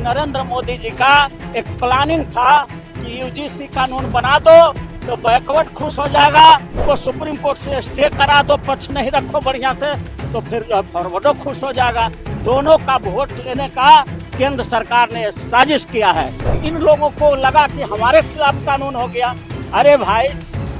नरेंद्र मोदी जी का एक प्लानिंग था कि यूजीसी कानून बना दो तो बैकवर्ड खुश हो जाएगा, तो सुप्रीम कोर्ट से स्टे करा दो, पक्ष नहीं रखो बढ़िया से तो फिर फॉरवर्डो खुश हो जाएगा। दोनों का वोट लेने का केंद्र सरकार ने साजिश किया है। इन लोगों को लगा कि हमारे खिलाफ कानून हो गया। अरे भाई,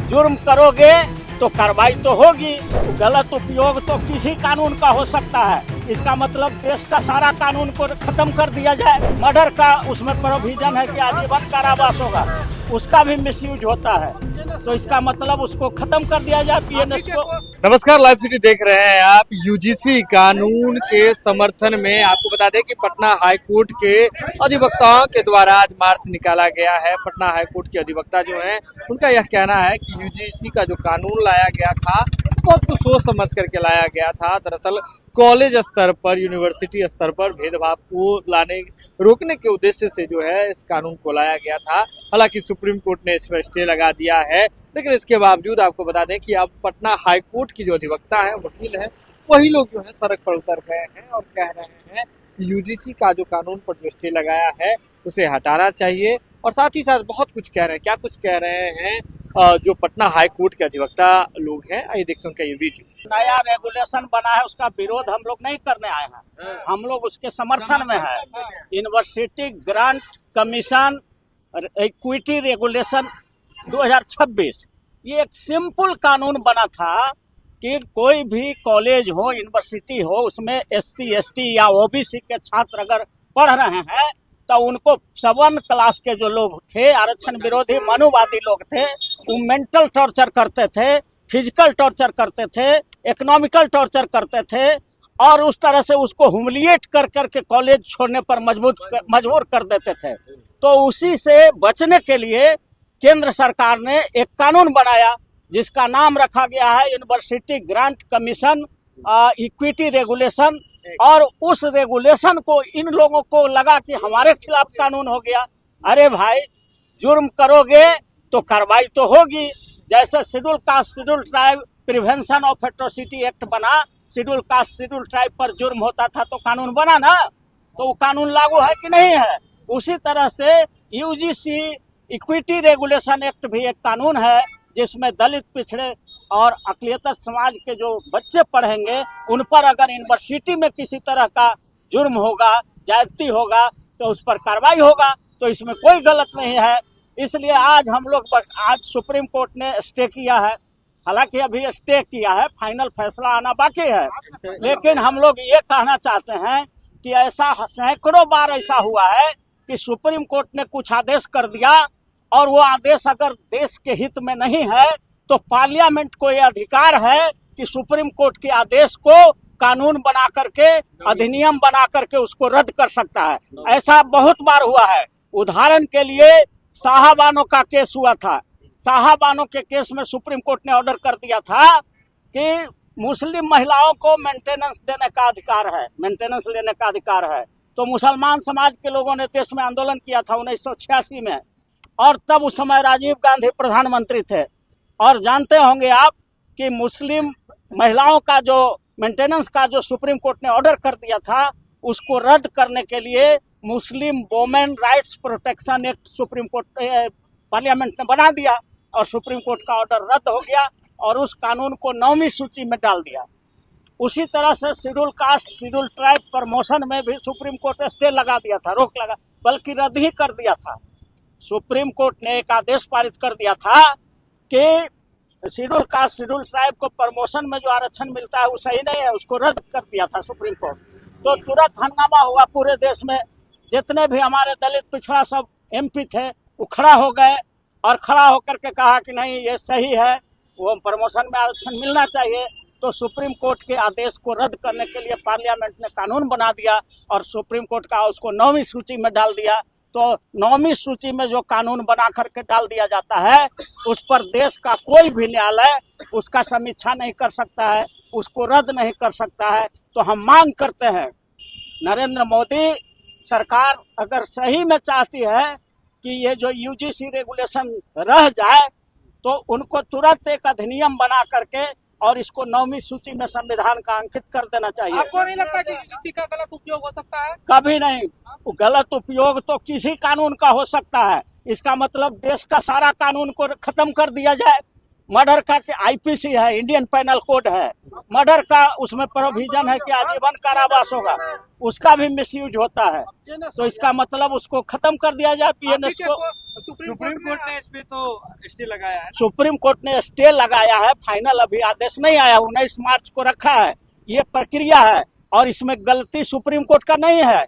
जुर्म करोगे तो कार्रवाई तो होगी, गलत उपयोग तो किसी कानून का हो सकता है। इसका मतलब देश का सारा कानून को खत्म कर दिया जाए। मर्डर का उसमें प्रोविजन है कि आजीवन कारावास होगा, उसका भी मिसयूज होता है, तो इसका मतलब उसको खत्म कर दिया जाए पीएनएस को। नमस्कार, लाइव सिटी देख रहे हैं आप। यूजीसी कानून के समर्थन में आपको बता दें कि पटना हाईकोर्ट के अधिवक्ताओं के द्वारा आज मार्च निकाला गया है। पटना हाईकोर्ट के अधिवक्ता जो हैं, उनका यह कहना है कि यूजीसी का जो कानून लाया गया था बहुत कुछ सोच समझ करके लाया गया था। दरअसल कॉलेज स्तर पर, यूनिवर्सिटी स्तर पर भेदभाव को रोकने के उद्देश्य से जो है इस कानून को लाया गया था। हालांकि सुप्रीम कोर्ट ने इस पर स्टे लगा दिया है, लेकिन इसके बावजूद आपको बता दें कि अब पटना हाईकोर्ट की जो अधिवक्ता है, वकील है, वही लोग जो है सड़क पर उतर गए हैं और कह रहे हैं कि यूजीसी का जो कानून पर जो स्टे लगाया है उसे हटाना चाहिए। और साथ ही साथ बहुत कुछ कह रहे हैं। क्या कुछ कह रहे हैं जो पटना हाईकोर्ट के अधिवक्ता लोग हैं, आइए देखते हैं उनका ये वीडियो। नया रेगुलेशन बना है, उसका विरोध हम लोग नहीं करने आए हैं, हम लोग उसके समर्थन में है। University grant commission equity regulation 2026, ये एक सिंपल कानून बना था कि कोई भी कॉलेज हो, यूनिवर्सिटी हो, उसमें SC ST या OBC के छात्र अगर पढ़ रहे हैं तो उनको 7 क्लास के जो लोग थे, आरक्षण विरोधी मनुवादी लोग थे, वो मेंटल टॉर्चर करते थे, फिजिकल टॉर्चर करते थे, इकोनॉमिकल टॉर्चर करते थे और उस तरह से उसको ह्यूमिलिएट कर करके कॉलेज छोड़ने पर मजबूर कर देते थे। तो उसी से बचने के लिए केंद्र सरकार ने एक कानून बनाया जिसका नाम रखा गया है university grant commission equity regulation. और उस रेगुलेशन को इन लोगों को लगा कि हमारे खिलाफ कानून हो गया। अरे भाई, जुर्म करोगे तो कार्रवाई तो होगी। जैसे schedule caste schedule tribe prevention of atrocity act बना, शेड्यूल कास्ट शेड्यूल ट्राइब पर जुर्म होता था तो कानून बना ना, तो वो कानून लागू है कि नहीं है। उसी तरह से यूजीसी इक्विटी रेगुलेशन एक्ट भी एक कानून है जिसमें दलित, पिछड़े और अकलियत समाज के जो बच्चे पढ़ेंगे उन पर अगर यूनिवर्सिटी में किसी तरह का जुर्म होगा, ज्यादती होगा तो उस पर कार्रवाई होगा। तो इसमें कोई गलत नहीं है। इसलिए आज हम लोग आज सुप्रीम कोर्ट ने स्टे किया है। हालांकि अभी स्टे किया है, फाइनल फैसला आना बाकी है, लेकिन हम लोग ये कहना चाहते हैं कि ऐसा सैकड़ों बार ऐसा हुआ है कि सुप्रीम कोर्ट ने कुछ आदेश कर दिया और वो आदेश अगर देश के हित में नहीं है तो पार्लियामेंट को यह अधिकार है कि सुप्रीम कोर्ट के आदेश को कानून बना करके, अधिनियम बना करके उसको रद्द कर सकता है। ऐसा बहुत बार हुआ है। उदाहरण के लिए साहबानो का केस हुआ था। साहबानो के केस में सुप्रीम कोर्ट ने ऑर्डर कर दिया था कि मुस्लिम महिलाओं को मेंटेनेंस देने का अधिकार है, मेंटेनेंस लेने का अधिकार है। तो मुसलमान समाज के लोगों ने देश में आंदोलन किया था 1986 में, और तब उस समय राजीव गांधी प्रधानमंत्री थे। और जानते होंगे आप कि मुस्लिम महिलाओं का जो मेंटेनेंस का जो सुप्रीम कोर्ट ने ऑर्डर कर दिया था, उसको रद्द करने के लिए Muslim women rights protection act supreme court parliament ने बना दिया और सुप्रीम कोर्ट का ऑर्डर रद्द हो गया और उस कानून को 9वीं सूची में डाल दिया। उसी तरह से schedule caste schedule tribe promotion में भी सुप्रीम कोर्ट स्टे लगा दिया था, रोक लगा, बल्कि रद्द ही कर दिया था। सुप्रीम कोर्ट ने एक आदेश पारित कर दिया था कि शेड्यूल कास्ट शेड्यूल ट्राइब को प्रमोशन में जो आरक्षण मिलता है वो सही नहीं है, उसको रद्द कर दिया था सुप्रीम कोर्ट। तो तुरंत हंगामा हुआ पूरे देश में। जितने भी हमारे दलित पिछड़ा सब MP थे वो खड़ा हो गए और खड़ा होकर के कहा कि नहीं, ये सही है, वो प्रमोशन में आरक्षण मिलना चाहिए। तो सुप्रीम कोर्ट के आदेश को रद्द करने के लिए पार्लियामेंट ने कानून बना दिया और सुप्रीम कोर्ट का उसको 9वीं सूची में डाल दिया। तो 9वीं सूची में जो कानून बना करके डाल दिया जाता है उस पर देश का कोई भी न्यायालय उसका समीक्षा नहीं कर सकता है, उसको रद्द नहीं कर सकता है। तो हम मांग करते हैं, नरेंद्र मोदी सरकार अगर सही में चाहती है कि ये जो यूजीसी रेगुलेशन रह जाए तो उनको तुरंत एक अधिनियम बना करके और इसको 9वीं सूची में संविधान का अंकित कर देना चाहिए। आपको नहीं लगता कि यूजीसी का गलत उपयोग हो सकता है? कभी नहीं। गलत उपयोग तो किसी कानून का हो सकता है। इसका मतलब देश का सारा कानून को खत्म कर दिया जाए। मर्डर का आईपीसी है, इंडियन पेनल कोड है, मर्डर का उसमें प्रोविजन है कि आजीवन कारावास होगा, उसका भी मिसयूज होता है। तो इसका मतलब उसको खत्म कर दिया जाए। पीएनएस को सुप्रीम कोर्ट ने इस पे तो स्टे लगाया है। सुप्रीम कोर्ट ने स्टे लगाया है, फाइनल अभी आदेश नहीं आया। 19 मार्च को रखा है, ये प्रक्रिया है और इसमें गलती सुप्रीम कोर्ट का नहीं है।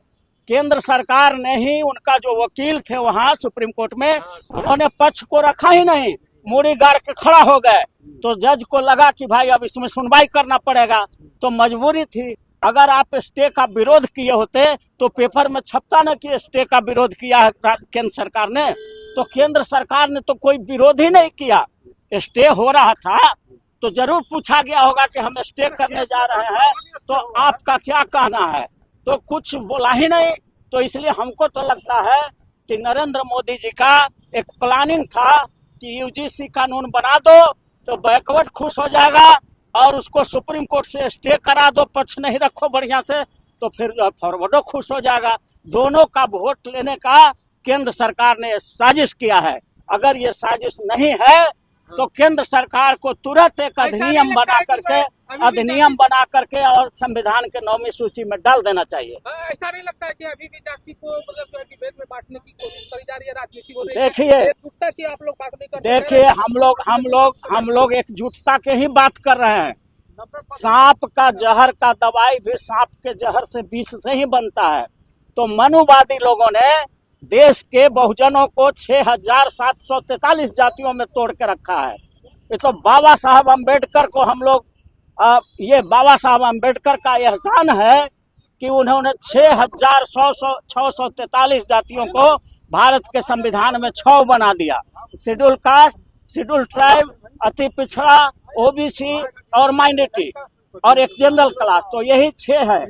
केंद्र सरकार ने ही, उनका जो वकील थे वहां सुप्रीम कोर्ट में, उन्होंने पक्ष को रखा ही नहीं, मूड़ी गाड़ के खड़ा हो गए। तो जज को लगा कि भाई अब इसमें सुनवाई करना पड़ेगा, तो मजबूरी थी। अगर आप स्टे का विरोध किए होते तो पेपर में छपता न कि स्टे का विरोध किया है केंद्र सरकार ने। तो केंद्र सरकार ने तो कोई विरोध ही नहीं किया। स्टे हो रहा था तो जरूर पूछा गया होगा कि हम स्टे करने जा रहे हैं, तो आपका क्या कहना है? तो कुछ बोला ही नहीं। तो इसलिए हमको तो लगता है कि नरेंद्र मोदी जी का एक प्लानिंग था कि यूजीसी कानून बना दो तो बैकवर्ड खुश हो जाएगा और उसको सुप्रीम कोर्ट से स्टे करा दो, पक्ष नहीं रखो बढ़िया से, तो फिर फॉरवर्डो खुश हो जाएगा। दोनों का वोट लेने का केंद्र सरकार ने साजिश किया है। अगर ये साजिश नहीं है तो केंद्र सरकार को तुरंत एक अधिनियम बना करके और संविधान के 9वीं सूची में डाल देना चाहिए। ऐसा नहीं लगता है कि अभी भी जाति को मतलब जो है डिबेट में बांटने की कोशिश करी जा रही है, राजनीति हो रही है? एकजुटता की आप लोग बात नहीं कर रहे? देखिए, हम लोग एकजुटता के ही बात कर रहे हैं। सांप का जहर का दवाई भी सांप के जहर से विष से ही बनता है। तो मनुवादी लोगों ने देश के बहुजनों को 6,743 जातियों में तोड़ के रखा है। ये तो बाबा साहब अम्बेडकर को हम लोग ये बाबा साहब अम्बेडकर का एहसान है कि उन्होंने 6,643 जातियों को भारत के संविधान में 6 बना दिया। शेड्यूल कास्ट, शेड्यूल ट्राइब, अति पिछड़ा, ओबीसी और माइनॉरिटी और एक जनरल क्लास, तो यही 6 है।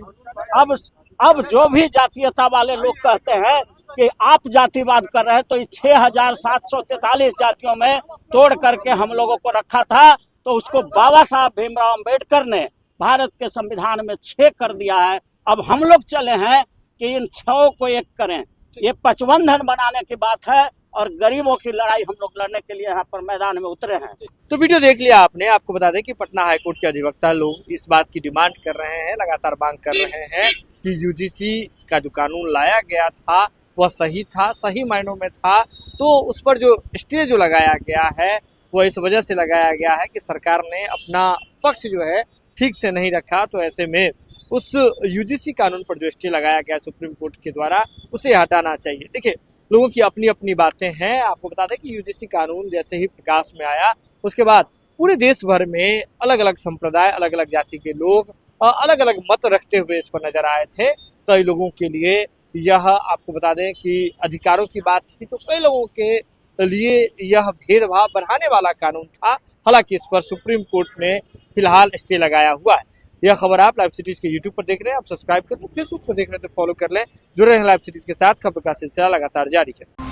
अब जो भी जातीयता वाले लोग कहते हैं कि आप जातिवाद कर रहे हैं, तो 6,743 जातियों में तोड़ करके हम लोगों को रखा था। तो उसको बाबा साहब भीमराव अम्बेडकर ने भारत के संविधान में 6 कर दिया है। अब हम लोग चले हैं कि इन 6 को एक करें। ये पचबंधन बनाने की बात है और गरीबों की लड़ाई हम लोग लड़ने के लिए यहाँ पर मैदान में उतरे हैं। तो वीडियो देख लिया आपने। आपको बता दें कि पटना हाईकोर्ट के अधिवक्ता लोग इस बात की डिमांड कर रहे हैं, लगातार मांग कर रहे हैं कि यूजीसी का जो कानून लाया गया था वह सही था, सही मायनों में था। तो उस पर जो स्टे जो लगाया गया है वो इस वजह से लगाया गया है कि सरकार ने अपना पक्ष जो है ठीक से नहीं रखा। तो ऐसे में उस यूजीसी कानून पर जो स्टे लगाया गया सुप्रीम कोर्ट के द्वारा, उसे हटाना चाहिए। देखिए, लोगों की अपनी अपनी बातें हैं। आपको बता दें कि यूजीसी कानून जैसे ही प्रकाश में आया, उसके बाद पूरे देश भर में अलग अलग संप्रदाय, अलग अलग जाति के लोग अलग अलग मत रखते हुए इस पर नजर आए थे। कई लोगों के लिए यह, आपको बता दें कि अधिकारों की बात थी, तो कई लोगों के लिए यह भेदभाव बढ़ाने वाला कानून था। हालांकि इस पर सुप्रीम कोर्ट ने फिलहाल स्टे लगाया हुआ है। यह खबर आप लाइव सिटीज के यूट्यूब पर देख रहे हैं, आप सब्सक्राइब कर लें, फेसबुक पर देख रहे हैं तो फॉलो कर लें। जुड़े रहें लाइव सिटीज के साथ, खबर का सिलसिला लगातार जारी है।